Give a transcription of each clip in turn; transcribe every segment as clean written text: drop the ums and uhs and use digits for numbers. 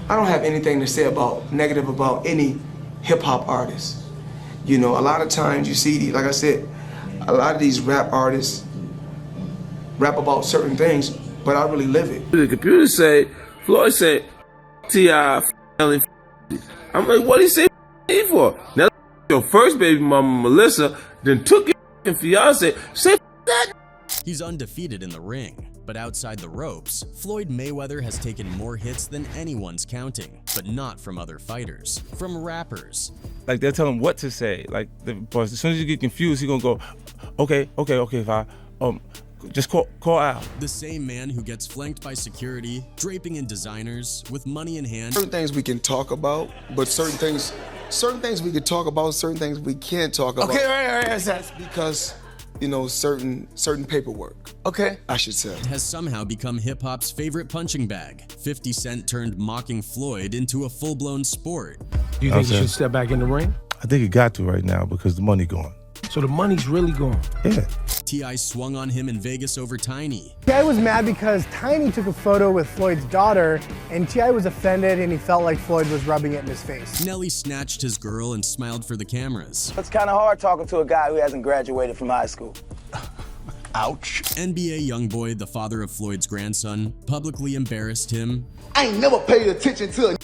I don't have anything to say about negative about any hip-hop artist. You know, a lot of times you see, like I said, a lot of these rap artists rap about certain things, but I really live it. The computer say, Floyd said, T.I. I'm like, what did he say for? Now, your first baby mama, Melissa, then took your fiance, say that. He's undefeated in the ring, but outside the ropes, Floyd Mayweather has taken more hits than anyone's counting, but not from other fighters, from rappers. Like, they'll tell him what to say. Like, as soon as you get confused, he's gonna go, okay, just call out. The same man who gets flanked by security, draping in designers, with money in hand. Certain things we can talk about, but certain things we can talk about, certain things we can't talk about. Okay, right. That's because, you know, certain paperwork. Okay. I should say. Has somehow become hip-hop's favorite punching bag. 50 Cent turned mocking Floyd into a full-blown sport. Do you think he should step back in the ring? I think he got to right now because the money gone. So the money's really gone? Yeah. T.I. swung on him in Vegas over Tiny. T.I. was mad because Tiny took a photo with Floyd's daughter, and T.I. was offended and he felt like Floyd was rubbing it in his face. Nelly snatched his girl and smiled for the cameras. It's kind of hard talking to a guy who hasn't graduated from high school. Ouch. NBA youngboy, the father of Floyd's grandson, publicly embarrassed him. I ain't never paid attention to a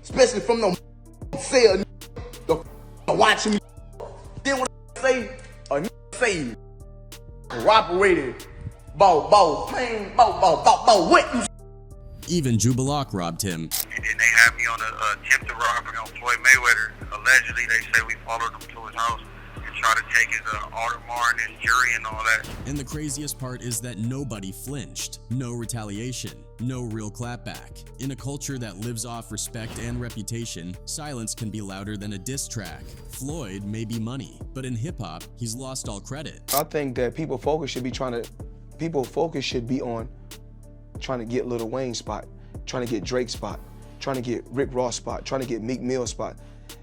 especially from no say watching me. Then when I say a say cooperated about what you. Even Jubalock robbed him. And then they had me on an attempted robbery on Floyd Mayweather. Allegedly, they say we followed him to his house and tried to take his Audemars and his jury and all that. And the craziest part is that nobody flinched. No retaliation. No real clapback. In a culture that lives off respect and reputation, silence can be louder than a diss track. Floyd may be money, but in hip-hop, he's lost all credit. I think that people focus should be on trying to get Lil Wayne's spot, trying to get Drake's spot, trying to get Rick Ross spot, trying to get Meek Mill's spot.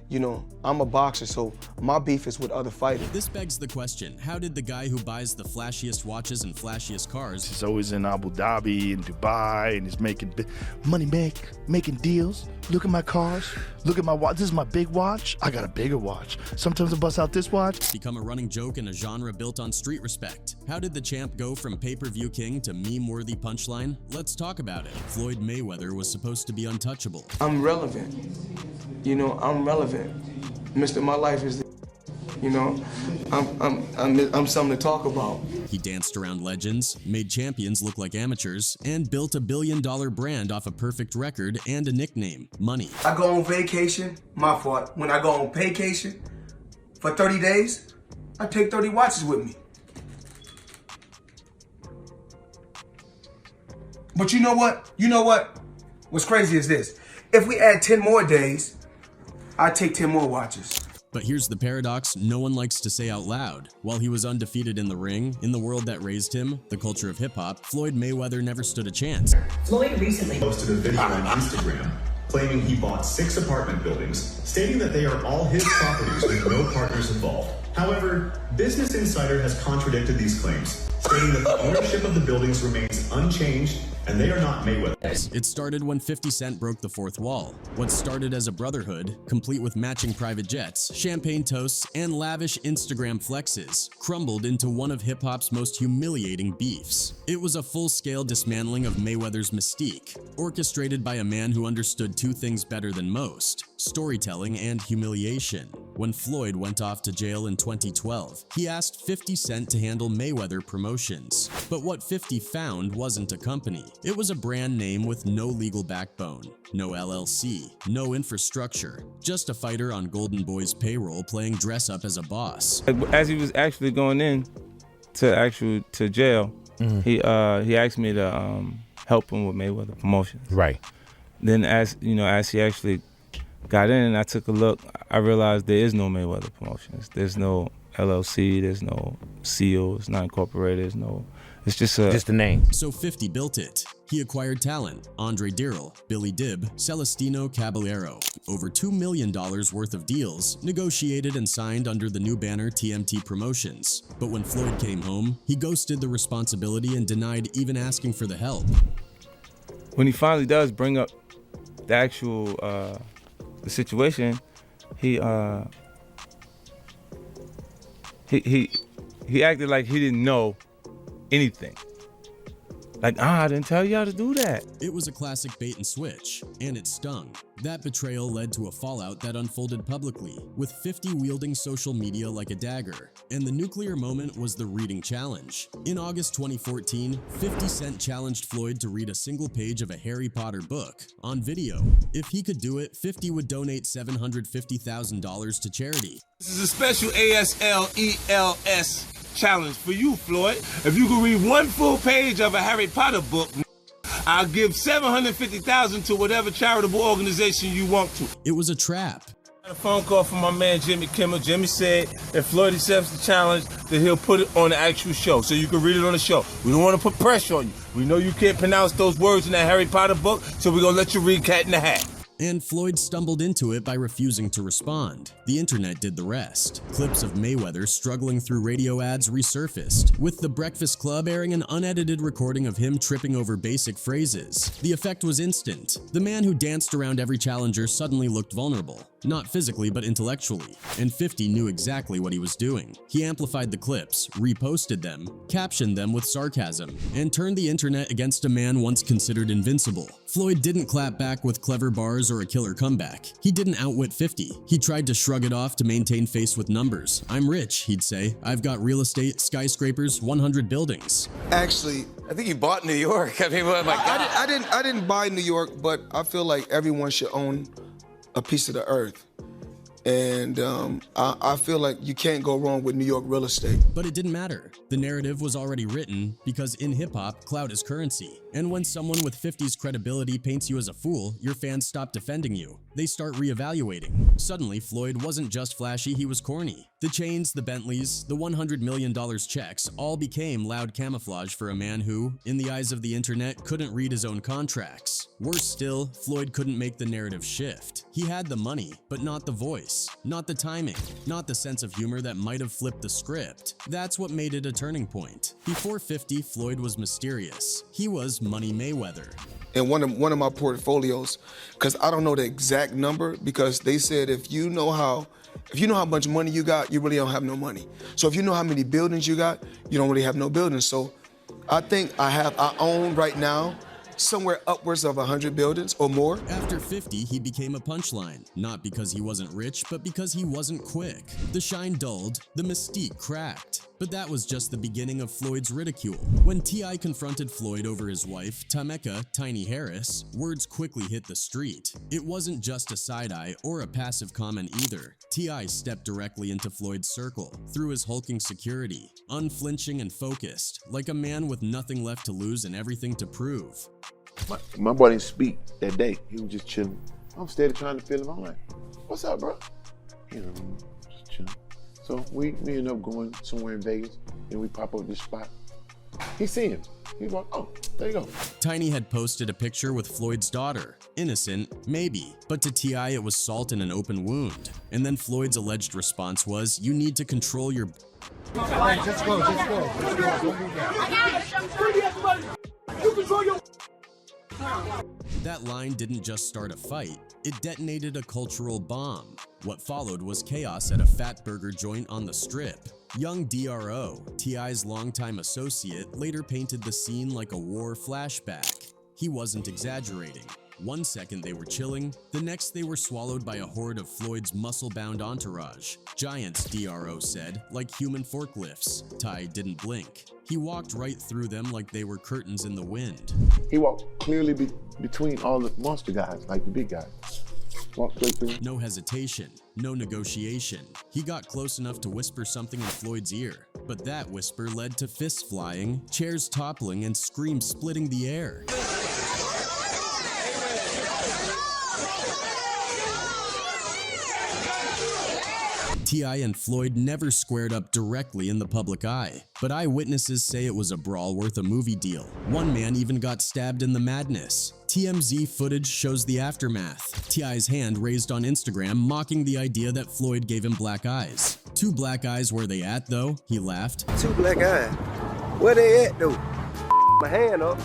You know, I'm a boxer, so my beef is with other fighters. This begs the question, how did the guy who buys the flashiest watches and flashiest cars... He's always in Abu Dhabi and Dubai, and he's making making deals. Look at my cars. Look at my watch. This is my big watch. I got a bigger watch. Sometimes I bust out this watch. Become a running joke in a genre built on street respect. How did the champ go from pay-per-view king to meme-worthy punchline? Let's talk about it. Floyd Mayweather was supposed to be untouchable. I'm relevant. You know, I'm relevant. Mr. My life is, you know, I'm something to talk about. He danced around legends, made champions look like amateurs, and built a billion-dollar brand off a perfect record and a nickname, Money. I go on vacation, my fault. When I go on vacation for 30 days, I take 30 watches with me. But you know what? What's crazy is this. If we add 10 more days, I take 10 more watches. But here's the paradox no one likes to say out loud. While he was undefeated in the ring, in the world that raised him, the culture of hip-hop, Floyd Mayweather never stood a chance. Floyd recently posted a video on Instagram claiming he bought 6 apartment buildings, stating that they are all his properties with no partners involved. However, Business Insider has contradicted these claims, stating that the ownership of the buildings remains unchanged and they are not Mayweather's. It started when 50 Cent broke the fourth wall. What started as a brotherhood, complete with matching private jets, champagne toasts, and lavish Instagram flexes, crumbled into one of hip-hop's most humiliating beefs. It was a full-scale dismantling of Mayweather's mystique, orchestrated by a man who understood 2 things better than most: storytelling and humiliation. When Floyd went off to jail in 2012, he asked 50 Cent to handle Mayweather Promotions. But what 50 found wasn't a company. It was a brand name with no legal backbone, no LLC, no infrastructure, just a fighter on Golden Boy's payroll playing dress up as a boss. As he was actually going in to jail, he asked me to help him with Mayweather Promotions. Right. Then as he actually got in and I took a look, I realized there is no Mayweather Promotions. There's no LLC, there's no seal, it's not incorporated, it's just a name. So 50 built it. He acquired talent, Andre Dirrell, Billy Dibb, Celestino Caballero, over $2 million worth of deals, negotiated and signed under the new banner TMT Promotions. But when Floyd came home, he ghosted the responsibility and denied even asking for the help. When he finally does bring up the actual the situation, he acted like he didn't know anything. Like, I didn't tell y'all to do that. It was a classic bait and switch, and it stung. That betrayal led to a fallout that unfolded publicly, with 50 wielding social media like a dagger. And the nuclear moment was the reading challenge. In August 2014, 50 Cent challenged Floyd to read a single page of a Harry Potter book on video. If he could do it, 50 would donate $750,000 to charity. This is a special ASLELS challenge for you, Floyd. If you can read one full page of a Harry Potter book, I'll give $750,000 to whatever charitable organization you want to. It was a trap. I got a phone call from my man Jimmy Kimmel. Jimmy said if Floyd accepts the challenge, then he'll put it on the actual show, so you can read it on the show. We don't want to put pressure on you. We know you can't pronounce those words in that Harry Potter book, so we're gonna let you read Cat in the Hat. And Floyd stumbled into it by refusing to respond. The internet did the rest. Clips of Mayweather struggling through radio ads resurfaced, with The Breakfast Club airing an unedited recording of him tripping over basic phrases. The effect was instant. The man who danced around every challenger suddenly looked vulnerable. Not physically, but intellectually. And 50 knew exactly what he was doing. He amplified the clips, reposted them, captioned them with sarcasm, and turned the internet against a man once considered invincible. Floyd didn't clap back with clever bars or a killer comeback. He didn't outwit 50. He tried to shrug it off to maintain face with numbers. I'm rich, he'd say. I've got real estate, skyscrapers, 100 buildings. Actually, I think you bought New York. I mean, oh my God. I didn't buy New York, but I feel like everyone should own a piece of the earth. And I feel like you can't go wrong with New York real estate. But it didn't matter. The narrative was already written because in hip-hop, clout is currency. And when someone with 50's credibility paints you as a fool, your fans stop defending you. They start reevaluating. Suddenly, Floyd wasn't just flashy, he was corny. The chains, the Bentleys, the $100 million checks all became loud camouflage for a man who, in the eyes of the internet, couldn't read his own contracts. Worse still, Floyd couldn't make the narrative shift. He had the money, but not the voice, not the timing, not the sense of humor that might have flipped the script. That's what made it a turning point. Before 50, Floyd was mysterious. He was Money Mayweather. In one of my portfolios, because I don't know the exact number, because they said if you know how much money you got, you really don't have no money. So if you know how many buildings you got, you don't really have no buildings. So I think I own right now somewhere upwards of 100 buildings or more. After 50, he became a punchline, not because he wasn't rich, but because he wasn't quick. The shine dulled, the mystique cracked. But that was just the beginning of Floyd's ridicule. When T.I. confronted Floyd over his wife, Tameka Tiny Harris, words quickly hit the street. It wasn't just a side-eye or a passive comment either. T.I. stepped directly into Floyd's circle, through his hulking security, unflinching and focused, like a man with nothing left to lose and everything to prove. My boy didn't speak that day. He was just chilling. I'm steady trying to feel him. I'm like, what's up, bro? You know, just chilling. So we end up going somewhere in Vegas, and we pop up this spot. He see him. He's like, oh, there you go. Tiny had posted a picture with Floyd's daughter. Innocent, maybe, but to T.I. it was salt in an open wound. And then Floyd's alleged response was, you need to control your... Just go. Don't move that. You control your... That line didn't just start a fight, it detonated a cultural bomb. What followed was chaos at a fat burger joint on the Strip. Young D.R.O., T.I.'s longtime associate, later painted the scene like a war flashback. He wasn't exaggerating. One second they were chilling, the next they were swallowed by a horde of Floyd's muscle-bound entourage. Giants, D.R.O. said, like human forklifts. Ty didn't blink. He walked right through them like they were curtains in the wind. He walked clearly between all the monster guys, like the big guys. Walked straight through. No hesitation, no negotiation. He got close enough to whisper something in Floyd's ear, but that whisper led to fists flying, chairs toppling, and screams splitting the air. T.I. and Floyd never squared up directly in the public eye, but eyewitnesses say it was a brawl worth a movie deal. One man even got stabbed in the madness. TMZ footage shows the aftermath. T.I.'s hand raised on Instagram mocking the idea that Floyd gave him black eyes. 2 black eyes where they at though? He laughed. 2 black eyes? Where they at though? My hand up.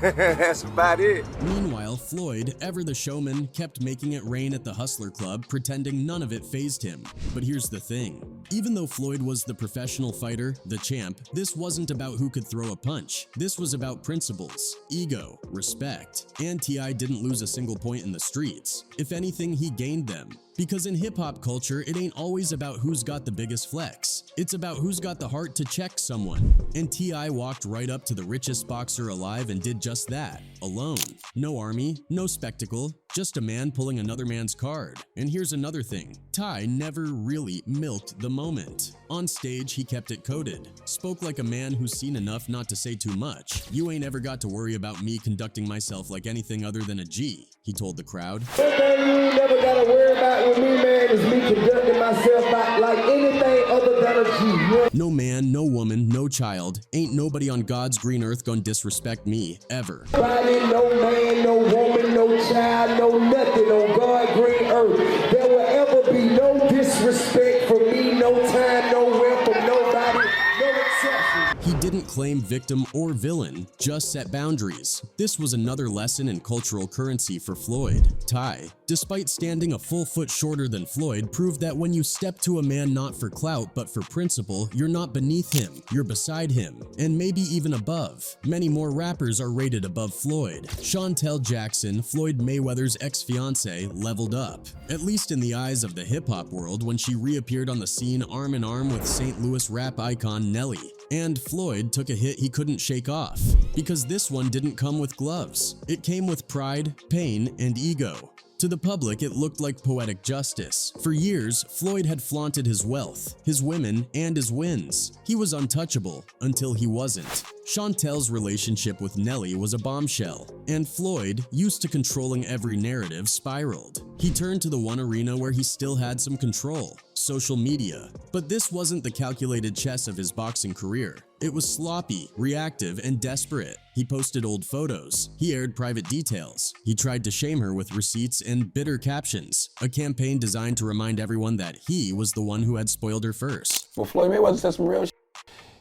That's about it. Meanwhile, Floyd, ever the showman, kept making it rain at the Hustler Club, pretending none of it fazed him. But here's the thing. Even though Floyd was the professional fighter, the champ, this wasn't about who could throw a punch. This was about principles, ego, respect. And T.I. didn't lose a single point in the streets. If anything, he gained them. Because in hip-hop culture, it ain't always about who's got the biggest flex. It's about who's got the heart to check someone. And T.I. walked right up to the richest boxer alive and did just that, alone. No army, no spectacle, just a man pulling another man's card. And here's another thing. Ty never really milked the moment. On stage, he kept it coded. Spoke like a man who's seen enough not to say too much. You ain't ever got to worry about me conducting myself like anything other than a G, he told the crowd. One thing you ain't never gotta worry about with me, man, is me conducting myself like anything other than a G. No man, no woman, no child, ain't nobody on God's green earth gonna disrespect me, ever. Nobody, no man, no woman, no child, no nothing on God's green earth. There will ever be no disrespect for me, no time, nowhere, from nobody, no exception. He didn't claim victim or villain, just set boundaries. This was another lesson in cultural currency for Floyd. Ty, despite standing a full foot shorter than Floyd, proved that when you step to a man not for clout but for principle, you're not beneath him, you're beside him, and maybe even above. Many more rappers are rated above Floyd. Chantel Jackson, Floyd Mayweather's ex-fiancée, leveled up, at least in the eyes of the hip-hop world when she reappeared on the scene arm in arm with St. Louis rap icon Nelly. And Floyd took a hit he couldn't shake off, because this one didn't come with gloves. It came with pride, pain, and ego. To the public, it looked like poetic justice. For years, Floyd had flaunted his wealth, his women, and his wins. He was untouchable until he wasn't. Chantel's relationship with Nelly was a bombshell, and Floyd, used to controlling every narrative, spiraled. He turned to the one arena where he still had some control: social media. But this wasn't the calculated chess of his boxing career. It was sloppy, reactive, and desperate. He posted old photos. He aired private details. He tried to shame her with receipts and bitter captions, a campaign designed to remind everyone that he was the one who had spoiled her first. Well, Floyd Mayweather said some real shit.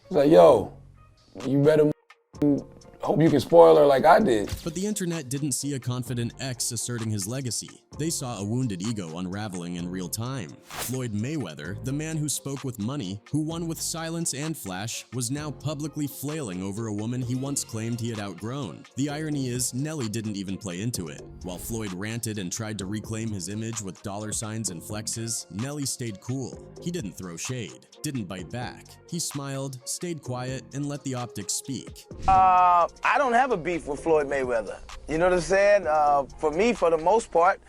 He's like, yo, you better hope you can spoil her like I did. But the internet didn't see a confident ex asserting his legacy. They saw a wounded ego unraveling in real time. Floyd Mayweather, the man who spoke with money, who won with silence and flash, was now publicly flailing over a woman he once claimed he had outgrown. The irony is, Nelly didn't even play into it. While Floyd ranted and tried to reclaim his image with dollar signs and flexes, Nelly stayed cool. He didn't throw shade, didn't bite back. He smiled, stayed quiet, and let the optics speak. I don't have a beef with Floyd Mayweather. You know what I'm saying? For me, for the most part,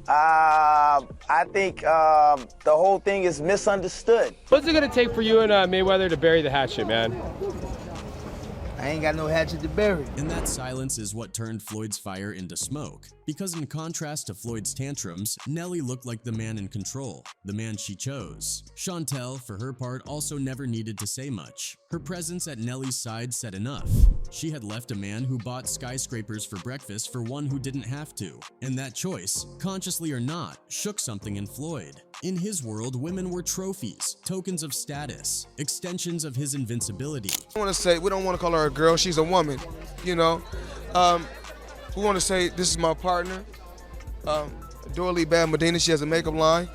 I think the whole thing is misunderstood. What's it gonna take for you and Mayweather to bury the hatchet, man? I ain't got no hatchet to bury. And that silence is what turned Floyd's fire into smoke. Because in contrast to Floyd's tantrums, Nelly looked like the man in control, the man she chose. Chantel, for her part, also never needed to say much. Her presence at Nelly's side said enough. She had left a man who bought skyscrapers for breakfast for one who didn't have to. And that choice, consciously or not, shook something in Floyd. In his world, women were trophies, tokens of status, extensions of his invincibility. We don't want to call her a girl, she's a woman, you know. We want to say this is my partner, Dorlee Bad Medina. She has a makeup line,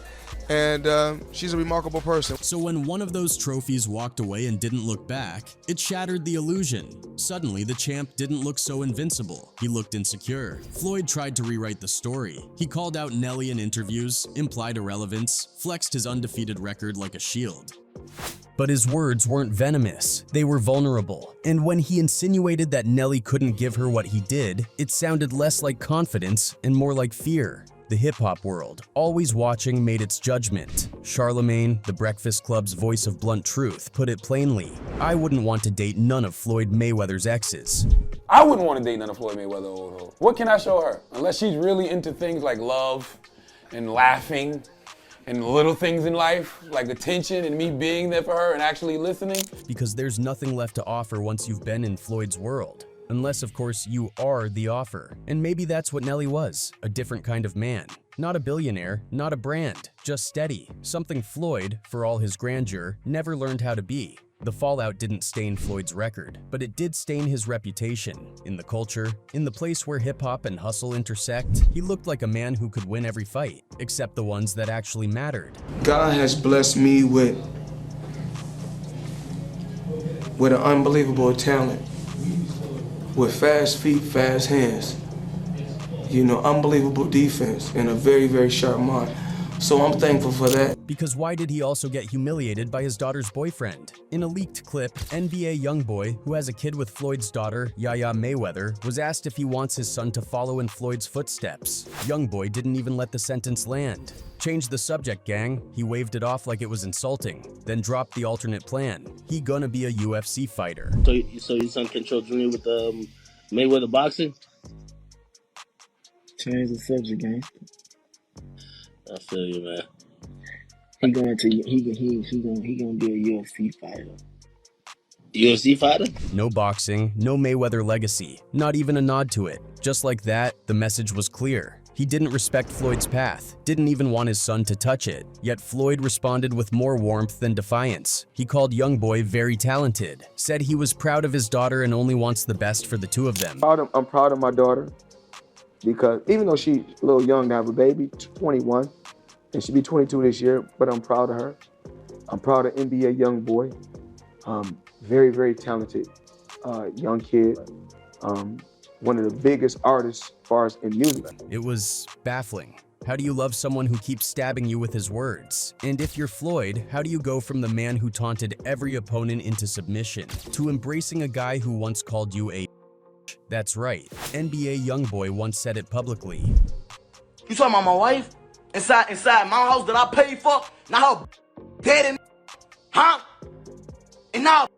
and she's a remarkable person. So when one of those trophies walked away and didn't look back, it shattered the illusion. Suddenly, the champ didn't look so invincible. He looked insecure. Floyd tried to rewrite the story. He called out Nelly in interviews, implied irrelevance, flexed his undefeated record like a shield. But his words weren't venomous, they were vulnerable. And when he insinuated that Nelly couldn't give her what he did, it sounded less like confidence and more like fear. The hip-hop world, always watching, made its judgment. Charlemagne, the Breakfast Club's voice of blunt truth, put it plainly: I wouldn't want to date none of Floyd Mayweather's exes. I wouldn't want to date none of Floyd Mayweather old hoe. What can I show her? Unless she's really into things like love and laughing and the little things in life, like attention and me being there for her and actually listening. Because there's nothing left to offer once you've been in Floyd's world. Unless, of course, you are the offer. And maybe that's what Nelly was, a different kind of man. Not a billionaire, not a brand, just steady. Something Floyd, for all his grandeur, never learned how to be. The fallout didn't stain Floyd's record, but it did stain his reputation. In the culture, in the place where hip-hop and hustle intersect, he looked like a man who could win every fight, except the ones that actually mattered. God has blessed me with an unbelievable talent, with fast feet, fast hands, you know, unbelievable defense, and a very, very sharp mind. So I'm thankful for that. Because why did he also get humiliated by his daughter's boyfriend? In a leaked clip, NBA YoungBoy, who has a kid with Floyd's daughter, Yaya Mayweather, was asked if he wants his son to follow in Floyd's footsteps. YoungBoy didn't even let the sentence land. Change the subject, gang. He waved it off like it was insulting, then dropped the alternate plan. He gonna be a UFC fighter. So your son control Junior with Mayweather boxing? Change the subject, gang. I feel you, man. He gonna be a UFC fighter. UFC fighter? No boxing, no Mayweather legacy, not even a nod to it. Just like that, the message was clear. He didn't respect Floyd's path, didn't even want his son to touch it. Yet Floyd responded with more warmth than defiance. He called YoungBoy very talented, said he was proud of his daughter and only wants the best for the two of them. I'm proud of my daughter because even though she's a little young to have a baby, 21, and she'll be 22 this year, but I'm proud of her. I'm proud of NBA YoungBoy. Very, very talented young kid. One of the biggest artists as far as in music. It was baffling. How do you love someone who keeps stabbing you with his words? And if you're Floyd, how do you go from the man who taunted every opponent into submission to embracing a guy who once called you a That's right. NBA YoungBoy once said it publicly. You talking about my wife? Inside my house that I paid for? Now her dead, huh? And now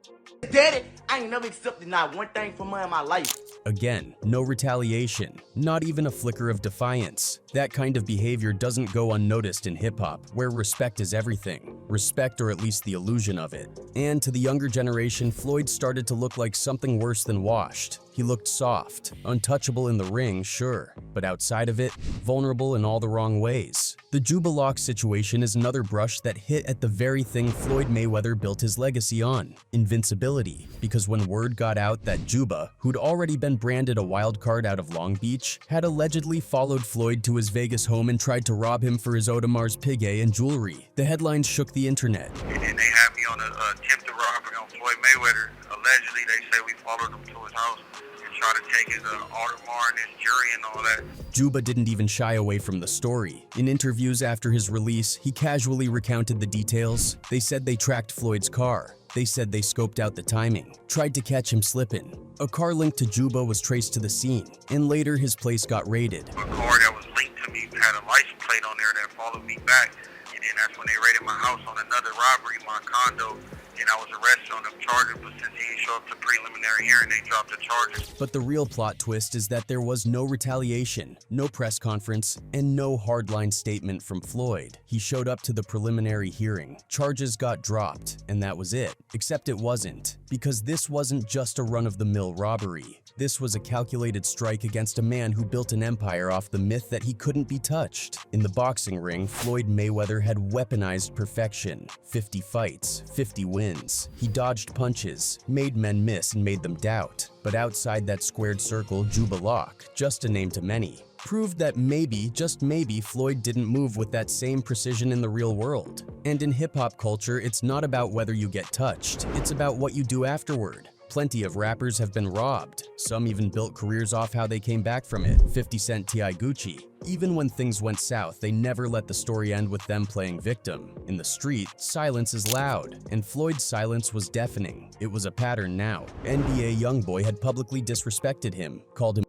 dead. I ain't never accepted not one thing from her in my life. Again, no retaliation, not even a flicker of defiance. That kind of behavior doesn't go unnoticed in hip-hop, where respect is everything. Respect, or at least the illusion of it. And to the younger generation, Floyd started to look like something worse than washed. He looked soft, untouchable in the ring, sure, but outside of it, vulnerable in all the wrong ways. The Jubalock situation is another brush that hit at the very thing Floyd Mayweather built his legacy on, invincibility. Because when word got out that Juba, who'd already been branded a wild card out of Long Beach, had allegedly followed Floyd to his Vegas home and tried to rob him for his Audemars Piguet and jewelry, the headlines shook the internet. And then they had me on a attempted robbery on Floyd Mayweather. Allegedly, they say we followed him to his house and tried to take his Audemars and his jewelry and all that. Juba didn't even shy away from the story. In interviews after his release, he casually recounted the details. They said they tracked Floyd's car. They said they scoped out the timing, tried to catch him slipping. A car linked to Juba was traced to the scene, and later his place got raided. A car that was linked to me had a license plate on there that followed me back, and then that's when they raided my house on another robbery, my condo, and I was arrested on them charges, but since he didn't show up to preliminary hearing, they dropped the charges. But the real plot twist is that there was no retaliation, no press conference, and no hardline statement from Floyd. He showed up to the preliminary hearing, charges got dropped, and that was it. Except it wasn't, because this wasn't just a run-of-the-mill robbery. This was a calculated strike against a man who built an empire off the myth that he couldn't be touched. In the boxing ring, Floyd Mayweather had weaponized perfection. 50 fights, 50 wins. He dodged punches, made men miss and made them doubt. But outside that squared circle, Jubalock, just a name to many, proved that maybe, just maybe, Floyd didn't move with that same precision in the real world. And in hip-hop culture, it's not about whether you get touched, it's about what you do afterward. Plenty of rappers have been robbed. Some even built careers off how they came back from it. 50 Cent TI Gucci. Even when things went south, they never let the story end with them playing victim. In the street, silence is loud, and Floyd's silence was deafening. It was a pattern now. NBA YoungBoy had publicly disrespected him, called him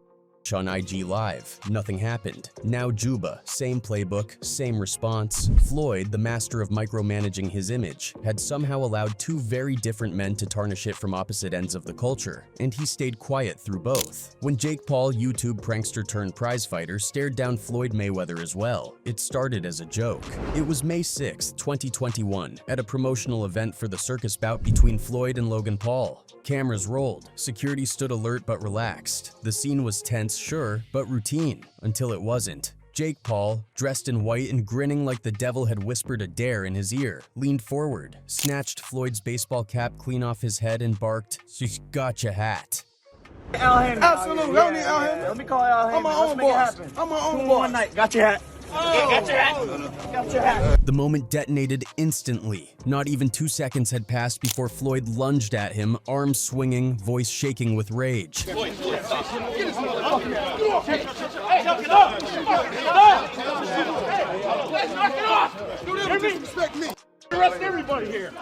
on IG Live. Nothing happened. Now Juba, same playbook, same response. Floyd, the master of micromanaging his image, had somehow allowed two very different men to tarnish it from opposite ends of the culture, and he stayed quiet through both. When Jake Paul, YouTube prankster turned prizefighter, stared down Floyd Mayweather as well, it started as a joke. It was May 6, 2021, at a promotional event for the circus bout between Floyd and Logan Paul. Cameras rolled, security stood alert but relaxed. The scene was tense, sure, but routine, until it wasn't. Jake Paul, dressed in white and grinning like the devil had whispered a dare in his ear, leaned forward, snatched Floyd's baseball cap clean off his head and barked, "She's got your hat." Absolutely. Let me Al Hammond. Let me call Al Hammond. I'm my own boss. I'm my own boss. One night. Got your hat. Got your hat. Got your hat. The moment detonated instantly. Not even 2 seconds had passed before Floyd lunged at him, arms swinging, voice shaking with rage. Floyd, get this motherfucker. Hey, knock it off. Let's knock it off. Do this. Disrespect me. Arrest everybody here.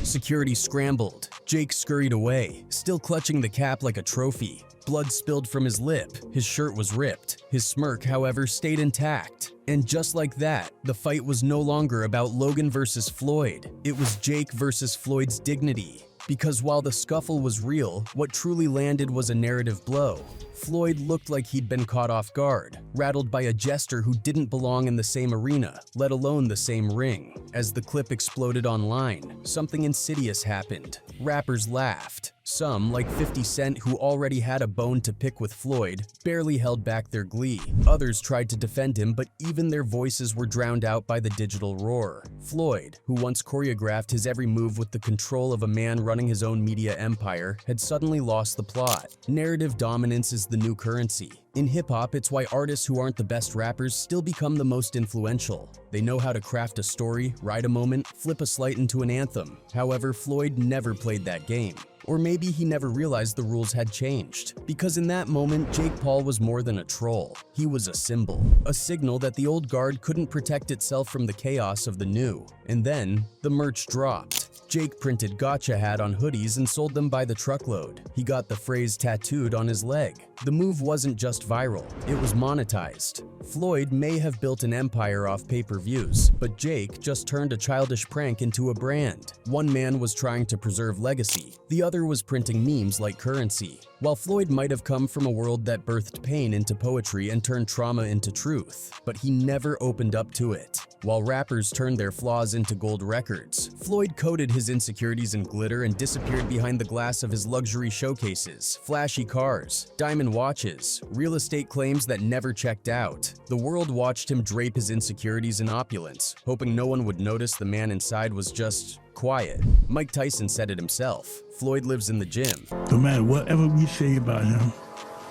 Security scrambled. Jake scurried away, still clutching the cap like a trophy. Blood spilled from his lip. His shirt was ripped. His smirk, however, stayed intact. And just like that, the fight was no longer about Logan versus Floyd. It was Jake versus Floyd's dignity. Because while the scuffle was real, what truly landed was a narrative blow. Floyd looked like he'd been caught off guard, rattled by a jester who didn't belong in the same arena, let alone the same ring. As the clip exploded online, something insidious happened. Rappers laughed. Some, like 50 Cent, who already had a bone to pick with Floyd, barely held back their glee. Others tried to defend him, but even their voices were drowned out by the digital roar. Floyd, who once choreographed his every move with the control of a man running his own media empire, had suddenly lost the plot. Narrative dominance is the new currency. In hip-hop, it's why artists who aren't the best rappers still become the most influential. They know how to craft a story, ride a moment, flip a slight into an anthem. However, Floyd never played that game. Or maybe he never realized the rules had changed. Because in that moment, Jake Paul was more than a troll. He was a symbol. A signal that the old guard couldn't protect itself from the chaos of the new. And then, the merch dropped. Jake printed gotcha hat on hoodies and sold them by the truckload. He got the phrase tattooed on his leg. The move wasn't just viral, it was monetized. Floyd may have built an empire off pay-per-views, but Jake just turned a childish prank into a brand. One man was trying to preserve legacy, the other was printing memes like currency. While Floyd might have come from a world that birthed pain into poetry and turned trauma into truth, but he never opened up to it. While rappers turned their flaws into gold records, Floyd coated his insecurities in glitter and disappeared behind the glass of his luxury showcases, flashy cars, diamond watches, real estate claims that never checked out. The world watched him drape his insecurities in opulence, hoping no one would notice the man inside was just quiet. Mike Tyson said it himself. Floyd lives in the gym. No matter whatever we say about him,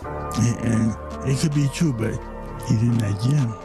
and it could be true, but he's in that gym.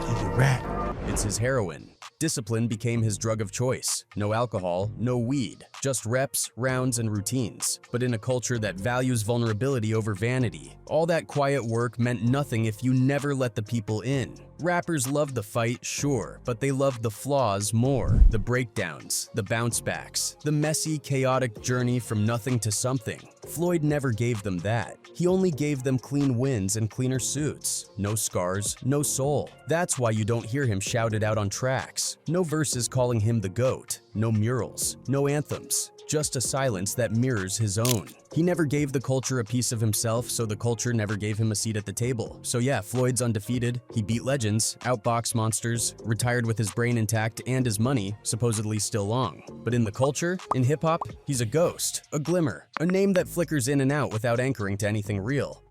He's a rat. It's his heroin. Discipline became his drug of choice. No alcohol, no weed, just reps, rounds, and routines. But in a culture that values vulnerability over vanity, all that quiet work meant nothing if you never let the people in. Rappers loved the fight, sure, but they loved the flaws more. The breakdowns, the bounce backs, the messy, chaotic journey from nothing to something. Floyd never gave them that. He only gave them clean wins and cleaner suits. No scars, no soul. That's why you don't hear him shouted out on tracks. No verses calling him the GOAT. No murals, no anthems. Just a silence that mirrors his own. He never gave the culture a piece of himself, so the culture never gave him a seat at the table. So yeah, Floyd's undefeated, he beat legends, outboxed monsters, retired with his brain intact and his money, supposedly still long. But in the culture, in hip-hop, he's a ghost, a glimmer, a name that flickers in and out without anchoring to anything real.